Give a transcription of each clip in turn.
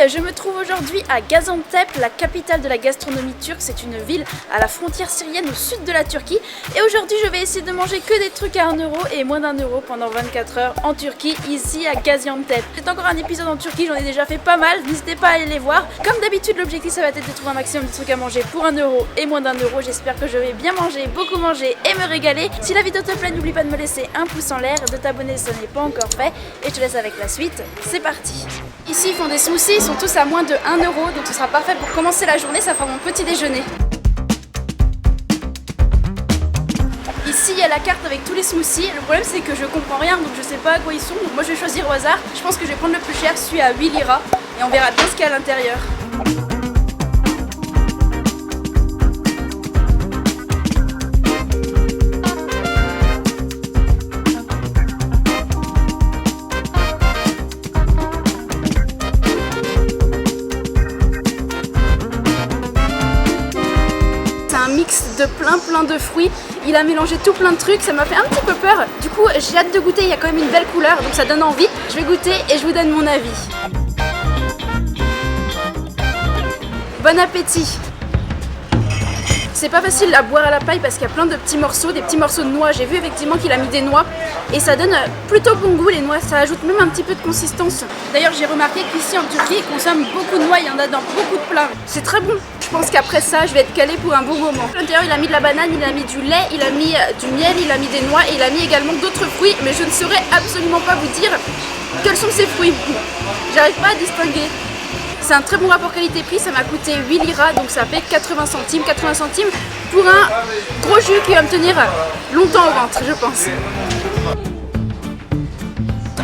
je me trouve aujourd'hui à Gaziantep, la capitale de la gastronomie turque. C'est une ville à la frontière syrienne au sud de la Turquie. Et aujourd'hui, je vais essayer de manger que des trucs à 1 euro et moins d'1 euro pendant 24 heures en Turquie, ici à Gaziantep. C'est encore un épisode en Turquie, j'en ai déjà fait pas mal, n'hésitez pas à aller les voir. Comme d'habitude, l'objectif ça va être de trouver un maximum de trucs à manger pour 1 euro et moins d'1 euro. J'espère que je vais bien manger, beaucoup manger et me régaler. Si la vidéo te plaît, n'oublie pas de me laisser un pouce en l'air, de t'abonner si ce n'est pas encore fait. Et je te laisse avec la suite, c'est parti. Ici, ils font des smoothies, ils sont tous à moins de 1 euro, donc ce sera parfait pour commencer la journée, ça fera mon petit déjeuner. Ici, il y a la carte avec tous les smoothies. Le problème, c'est que je comprends rien, donc je sais pas à quoi ils sont. Donc moi, je vais choisir au hasard. Je pense que je vais prendre le plus cher, celui à 8 liras, et on verra bien ce qu'il y a à l'intérieur. Un mix de plein de fruits, il a mélangé tout plein de trucs, ça m'a fait un petit peu peur. Du coup j'ai hâte de goûter, il y a quand même une belle couleur donc ça donne envie. Je vais goûter et je vous donne mon avis. Bon appétit. C'est pas facile à boire à la paille parce qu'il y a plein de petits morceaux, des petits morceaux de noix. J'ai vu effectivement qu'il a mis des noix et ça donne plutôt bon goût les noix, ça ajoute même un petit peu de consistance. D'ailleurs j'ai remarqué qu'ici en Turquie ils consomment beaucoup de noix, il y en a dans beaucoup de plats. C'est très bon. Je pense qu'après ça je vais être calée pour un bon moment. À l'intérieur il a mis de la banane, il a mis du lait, il a mis du miel, il a mis des noix et il a mis également d'autres fruits, mais je ne saurais absolument pas vous dire quels sont ces fruits. J'arrive pas à distinguer. C'est un très bon rapport qualité-prix, ça m'a coûté 8 liras, donc ça fait 80 centimes. 80 centimes pour un gros jus qui va me tenir longtemps au ventre, je pense.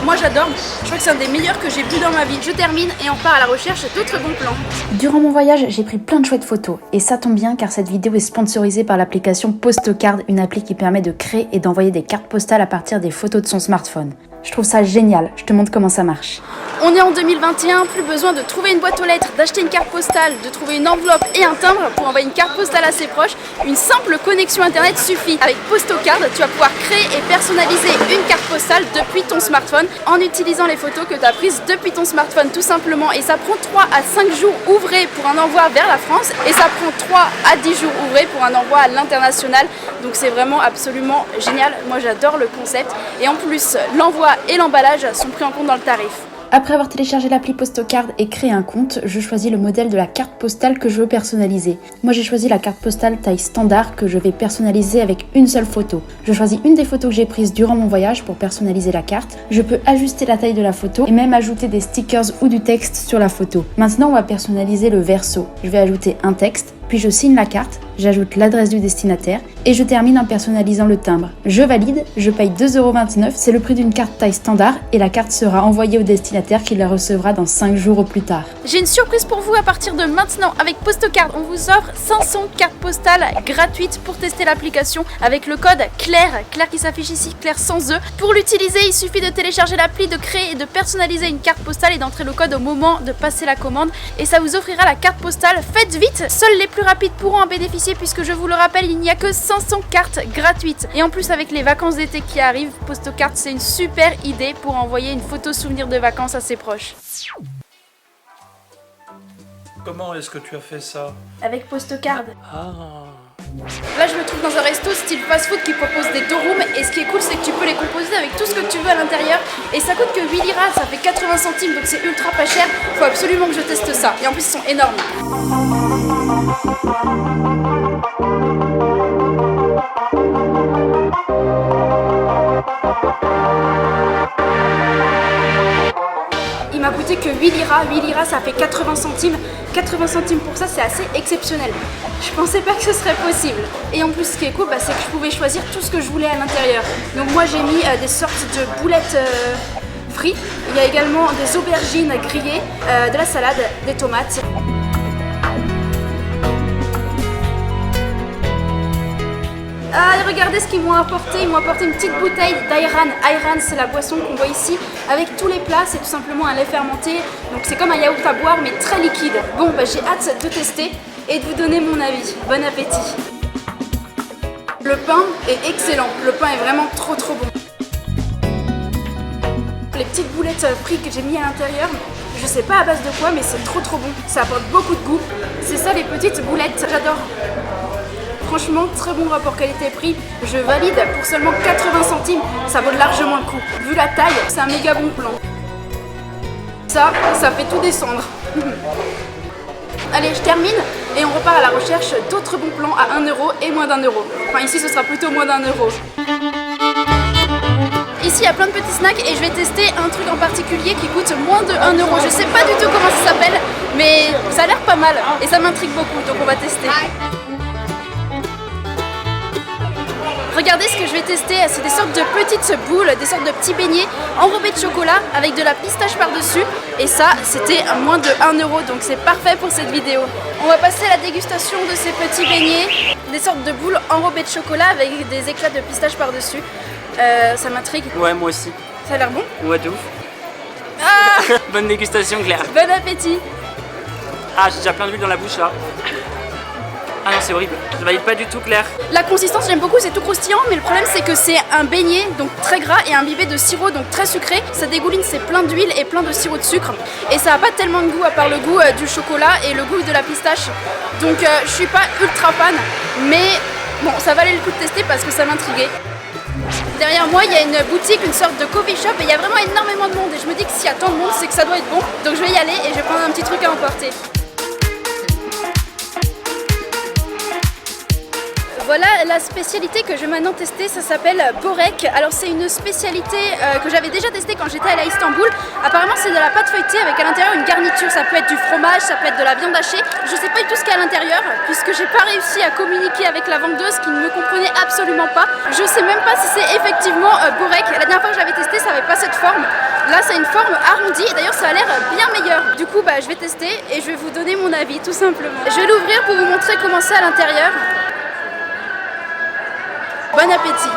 Moi j'adore, je crois que c'est un des meilleurs que j'ai bu dans ma vie. Je termine et on part à la recherche d'autres bons plans. Durant mon voyage, j'ai pris plein de chouettes photos. Et ça tombe bien car cette vidéo est sponsorisée par l'application Postocard, une appli qui permet de créer et d'envoyer des cartes postales à partir des photos de son smartphone. Je trouve ça génial, je te montre comment ça marche. On est en 2021, plus besoin de trouver une boîte aux lettres, d'acheter une carte postale, de trouver une enveloppe et un timbre pour envoyer une carte postale à ses proches. Une simple connexion internet suffit. Avec Postocard, tu vas pouvoir créer et personnaliser une carte postale depuis ton smartphone en utilisant les photos que tu as prises depuis ton smartphone tout simplement. Et ça prend 3 à 5 jours ouvrés pour un envoi vers la France et ça prend 3 à 10 jours ouvrés pour un envoi à l'international. Donc c'est vraiment absolument génial. Moi j'adore le concept et en plus l'envoi et l'emballage sont pris en compte dans le tarif. Après avoir téléchargé l'appli Postocard et créé un compte, je choisis le modèle de la carte postale que je veux personnaliser. Moi j'ai choisi la carte postale taille standard que je vais personnaliser avec une seule photo. Je choisis une des photos que j'ai prises durant mon voyage pour personnaliser la carte. Je peux ajuster la taille de la photo et même ajouter des stickers ou du texte sur la photo. Maintenant on va personnaliser le verso. Je vais ajouter un texte, puis je signe la carte, j'ajoute l'adresse du destinataire et je termine en personnalisant le timbre. Je valide, je paye 2,29 €, c'est le prix d'une carte taille standard et la carte sera envoyée au destinataire qui la recevra dans 5 jours au plus tard. J'ai une surprise pour vous à partir de maintenant. Avec Postocard, on vous offre 500 cartes postales gratuites pour tester l'application avec le code Claire qui s'affiche ici, Claire sans E. Pour l'utiliser, il suffit de télécharger l'appli, de créer et de personnaliser une carte postale et d'entrer le code au moment de passer la commande et ça vous offrira la carte postale. Faites vite, seuls les plus rapides pourront en bénéficier puisque je vous le rappelle, il n'y a que 500 cartes gratuites. Et en plus avec les vacances d'été qui arrivent, Postocard c'est une super idée pour envoyer une photo souvenir de vacances à ses proches. Comment est-ce que tu as fait ça? Avec Postocard. Ah. Là je me trouve dans un resto style fast-food qui propose des dorums et ce qui est cool c'est que tu peux les composer avec tout ce que tu veux à l'intérieur et ça coûte que 8 liras, ça fait 80 centimes donc c'est ultra pas cher, faut absolument que je teste ça et en plus ils sont énormes. Il m'a coûté que 8 liras ça fait 80 centimes. 80 centimes pour ça, c'est assez exceptionnel. Je pensais pas que ce serait possible. Et en plus, ce qui est cool, c'est que je pouvais choisir tout ce que je voulais à l'intérieur. Donc moi, j'ai mis des sortes de boulettes frites. Il y a également des aubergines grillées, de la salade, des tomates. Ah, et regardez ce qu'ils m'ont apporté. Ils m'ont apporté une petite bouteille d'Ayran. Ayran, c'est la boisson qu'on voit ici. Avec tous les plats, c'est tout simplement un lait fermenté. Donc c'est comme un yaourt à boire, mais très liquide. Bon, j'ai hâte de tester et de vous donner mon avis. Bon appétit. Le pain est excellent. Le pain est vraiment trop bon. Les petites boulettes frites que j'ai mis à l'intérieur, Je sais pas à base de quoi, mais c'est trop bon. Ça apporte beaucoup de goût. C'est ça les petites boulettes, j'adore. Franchement, très bon rapport qualité-prix. Je valide pour seulement 80 centimes. Ça vaut largement le coup. Vu la taille, c'est un méga bon plan. Ça fait tout descendre. Allez, je termine et on repart à la recherche d'autres bons plans à 1 euro et moins d'1 euro. Enfin, ici, ce sera plutôt moins d'1 euro. Ici, il y a plein de petits snacks et je vais tester un truc en particulier qui coûte moins de 1 euro. Je sais pas du tout comment ça s'appelle, mais ça a l'air pas mal et ça m'intrigue beaucoup, donc on va tester. Regardez ce que je vais tester, c'est des sortes de petites boules, des sortes de petits beignets enrobés de chocolat avec de la pistache par-dessus. Et ça, c'était à moins de 1 euro, donc c'est parfait pour cette vidéo. On va passer à la dégustation de ces petits beignets, des sortes de boules enrobées de chocolat avec des éclats de pistache par-dessus. Ça m'intrigue. Ouais, moi aussi. Ça a l'air bon? Ouais, de ouf. Ah Bonne dégustation, Claire. Bon appétit. Ah, j'ai déjà plein d'huile dans la bouche là. Ah non, c'est horrible. Je valide pas du tout, Claire. La consistance, j'aime beaucoup, c'est tout croustillant, mais le problème c'est que c'est un beignet, donc très gras, et imbibé de sirop, donc très sucré. Ça dégouline, c'est plein d'huile et plein de sirop de sucre. Et ça n'a pas tellement de goût à part le goût du chocolat et le goût de la pistache. Donc je suis pas ultra fan, mais bon, ça valait le coup de tester parce que ça m'intriguait. Derrière moi, il y a une boutique, une sorte de coffee shop, et il y a vraiment énormément de monde. Et je me dis que s'il y a tant de monde, c'est que ça doit être bon. Donc je vais y aller et je vais prendre un petit truc à emporter. Voilà la spécialité que je vais maintenant tester, ça s'appelle Borek. Alors c'est une spécialité que j'avais déjà testée quand j'étais allée à Istanbul. Apparemment c'est de la pâte feuilletée avec à l'intérieur une garniture, ça peut être du fromage, ça peut être de la viande hachée. Je sais pas du tout ce qu'il y a à l'intérieur puisque j'ai pas réussi à communiquer avec la vendeuse qui ne me comprenait absolument pas. Je sais même pas si c'est effectivement Borek. La dernière fois que je l'avais testé, ça avait pas cette forme. Là c'est une forme arrondie et d'ailleurs ça a l'air bien meilleur. Du coup je vais tester et je vais vous donner mon avis tout simplement. Je vais l'ouvrir pour vous montrer comment c'est à l'intérieur. Bon appétit!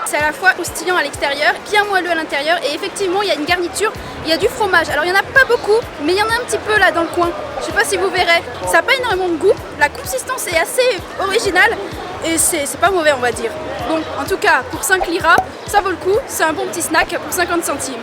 C'est à la fois croustillant à l'extérieur, bien moelleux à l'intérieur et effectivement il y a une garniture, il y a du fromage. Alors il n'y en a pas beaucoup, mais il y en a un petit peu là dans le coin. Je sais pas si vous verrez, ça n'a pas énormément de goût, la consistance est assez originale et c'est pas mauvais on va dire. Bon, en tout cas pour 5 liras, ça vaut le coup, c'est un bon petit snack pour 50 centimes.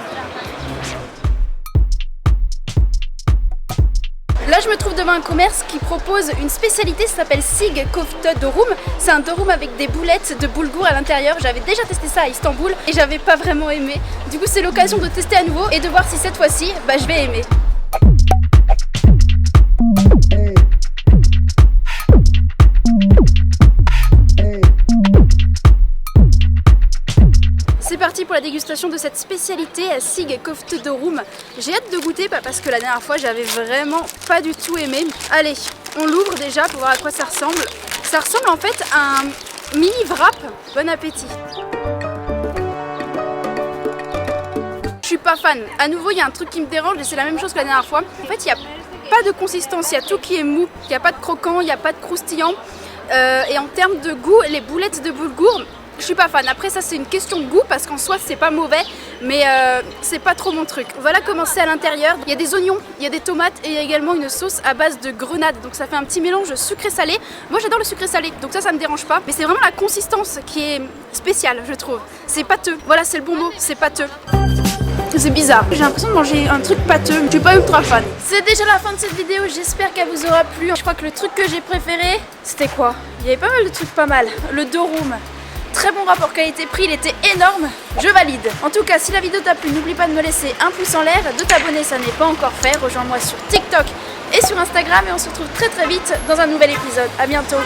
Là je me trouve devant un commerce qui propose une spécialité, ça s'appelle Sig Köfte Dörum. C'est un dörum avec des boulettes de boulgour à l'intérieur. J'avais déjà testé ça à Istanbul et j'avais pas vraiment aimé. Du coup c'est l'occasion de tester à nouveau et de voir si cette fois-ci je vais aimer. C'est parti pour la dégustation de cette spécialité Sig Köfte Dörum. J'ai hâte de goûter parce que la dernière fois j'avais vraiment pas du tout aimé. Allez, on l'ouvre déjà pour voir à quoi ça ressemble. Ça ressemble en fait à un mini wrap. Bon appétit. Je suis pas fan. À nouveau il y a un truc qui me dérange et c'est la même chose que la dernière fois. En fait il n'y a pas de consistance, il y a tout qui est mou. Il n'y a pas de croquant, il n'y a pas de croustillant. Et en termes de goût, les boulettes de boulgour, je suis pas fan. Après ça c'est une question de goût parce qu'en soi c'est pas mauvais mais c'est pas trop mon truc. Voilà comment c'est à l'intérieur. Il y a des oignons, il y a des tomates et il y a également une sauce à base de grenade. Donc ça fait un petit mélange sucré-salé. Moi j'adore le sucré-salé donc ça me dérange pas. Mais c'est vraiment la consistance qui est spéciale je trouve. C'est pâteux. Voilà c'est le bon mot, c'est pâteux. C'est bizarre, j'ai l'impression de manger un truc pâteux, je suis pas ultra fan. C'est déjà la fin de cette vidéo, j'espère qu'elle vous aura plu. Je crois que le truc que j'ai préféré, c'était quoi? Il y avait pas mal de trucs pas mal. Le dörum. Très bon rapport qualité-prix, il était énorme, je valide. En tout cas, si la vidéo t'a plu, n'oublie pas de me laisser un pouce en l'air, de t'abonner, ça n'est pas encore fait. Rejoins-moi sur TikTok et sur Instagram et on se retrouve très vite dans un nouvel épisode. À bientôt.